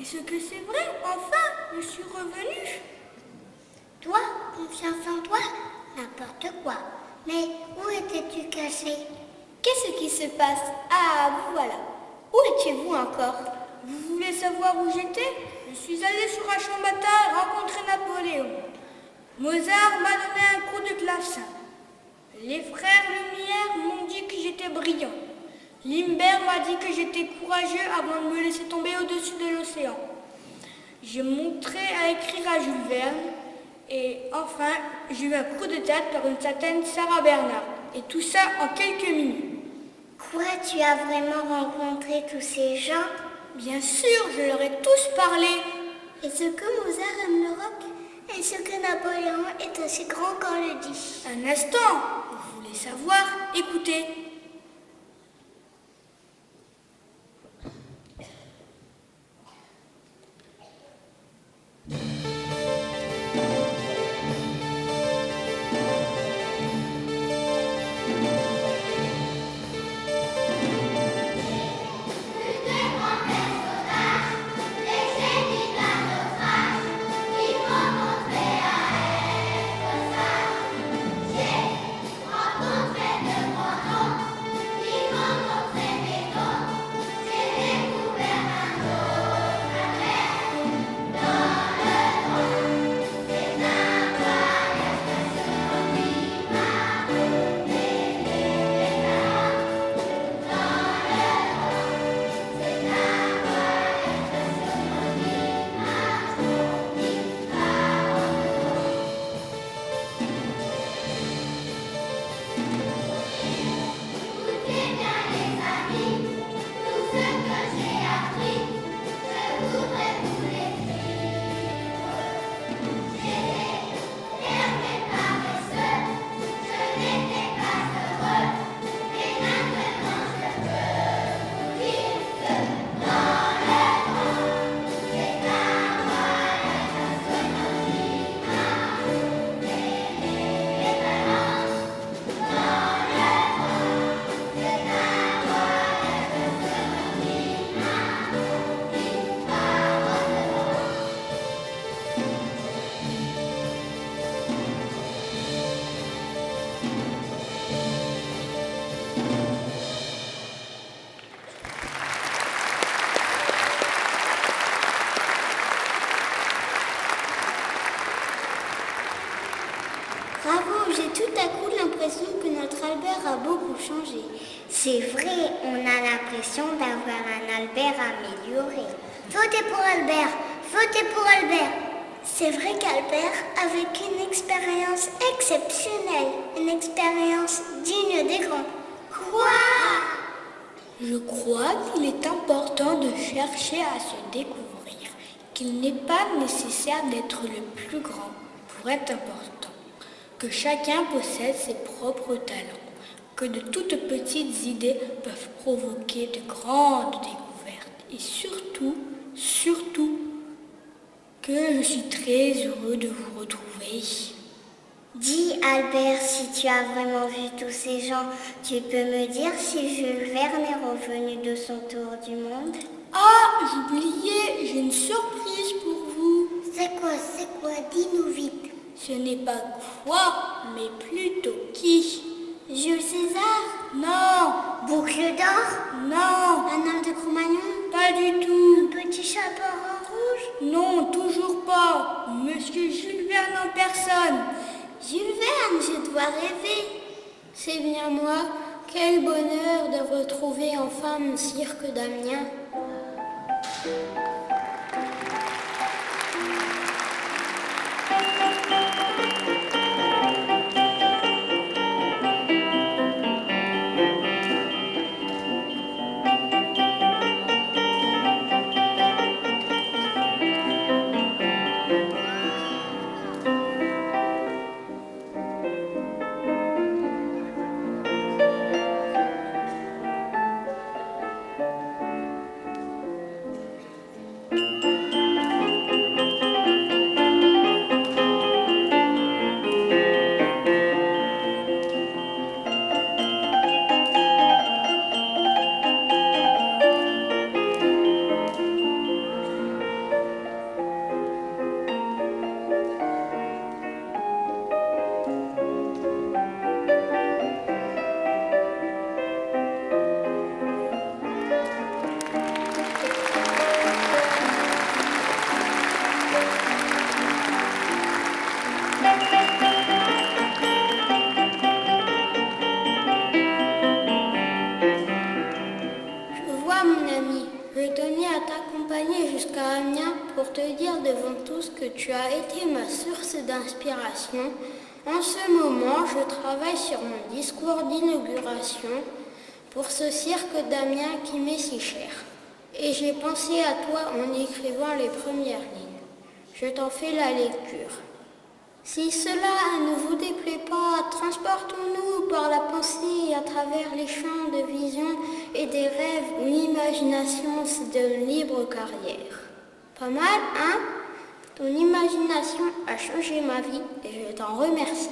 Est-ce que c'est vrai? Enfin, je suis revenue. Toi, confiance en toi? N'importe quoi. Mais où étais-tu caché? Qu'est-ce qui se passe? Ah, vous voilà. Où étiez-vous encore? Vous voulez savoir où j'étais? Je suis allée sur un champ de bataille rencontrer Napoléon. Mozart m'a donné un cours de clavecin. Les frères Lumière m'ont dit que j'étais brillant. Limbert m'a dit que j'étais courageux avant de me laisser tomber au-dessus de l'océan. J'ai montré à écrire à Jules Verne. Et enfin, j'ai eu un coup de tête par une certaine Sarah Bernard. Et tout ça en quelques minutes. Quoi, tu as vraiment rencontré tous ces gens? Bien sûr, je leur ai tous parlé. Est-ce que Mozart aime le rock? Est-ce que Napoléon est aussi grand qu'on le dit? Un instant, vous voulez savoir? Écoutez. Bravo, j'ai tout à coup l'impression que notre Albert a beaucoup changé. C'est vrai, on a l'impression d'avoir un Albert amélioré. Votez pour Albert, votez pour Albert. C'est vrai qu'Albert, avec une expérience exceptionnelle, une expérience digne des grands. Quoi? Je crois qu'il est important de chercher à se découvrir, qu'il n'est pas nécessaire d'être le plus grand pour être important, que chacun possède ses propres talents, que de toutes petites idées peuvent provoquer de grandes découvertes et surtout, que je suis très heureux de vous retrouver. Dis Albert, si tu as vraiment vu tous ces gens, tu peux me dire si Jules Verne est revenu de son tour du monde? Ah, j'oubliais, j'ai une surprise pour vous. C'est quoi? Dis-nous vite. Ce n'est pas quoi, mais plutôt qui. Jules César? Non. Boucle d'or? Non. Un homme de Cro-Magnon? Pas du tout. Un petit chapeau en rouge? Non, toujours pas. Monsieur Jules Verne en personne. Jules Verne, je dois rêver. C'est bien moi. Quel bonheur de retrouver enfin mon cirque d'Amiens. à t'accompagner jusqu'à Amiens pour te dire devant tous que tu as été ma source d'inspiration. En ce moment, je travaille sur mon discours d'inauguration pour ce cirque d'Amiens qui m'est si cher. Et j'ai pensé à toi en écrivant les premières lignes. Je t'en fais la lecture. Si cela ne vous déplaît pas, transportons-nous par la pensée à travers les champs de vision et des rêves où l'imagination se donne libre carrière. Pas mal, hein? Ton imagination a changé ma vie et je t'en remercie.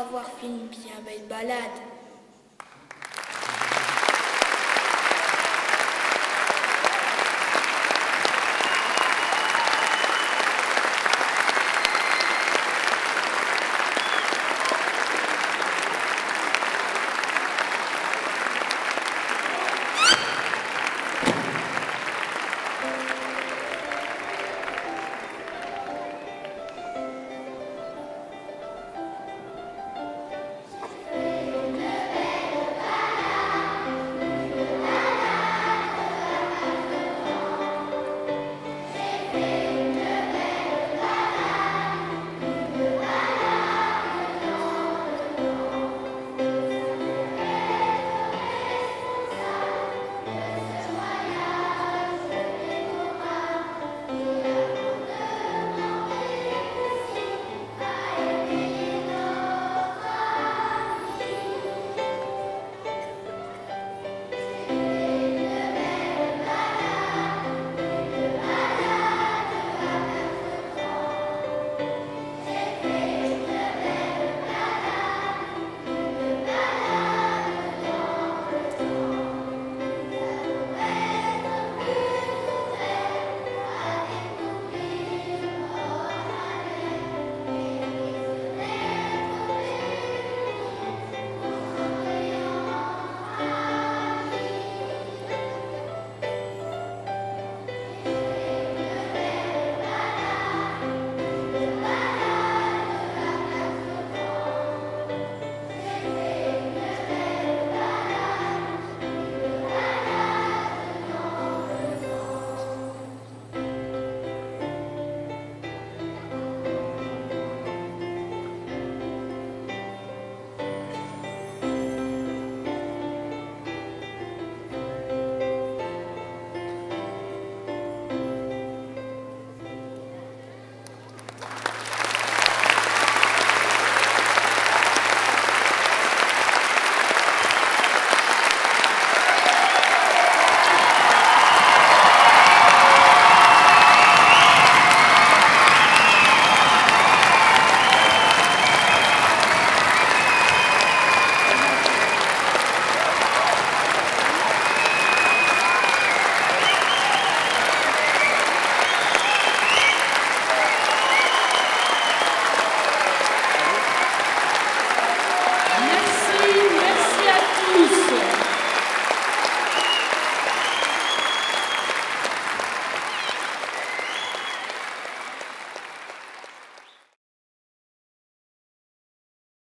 avoir fait une bien belle balade.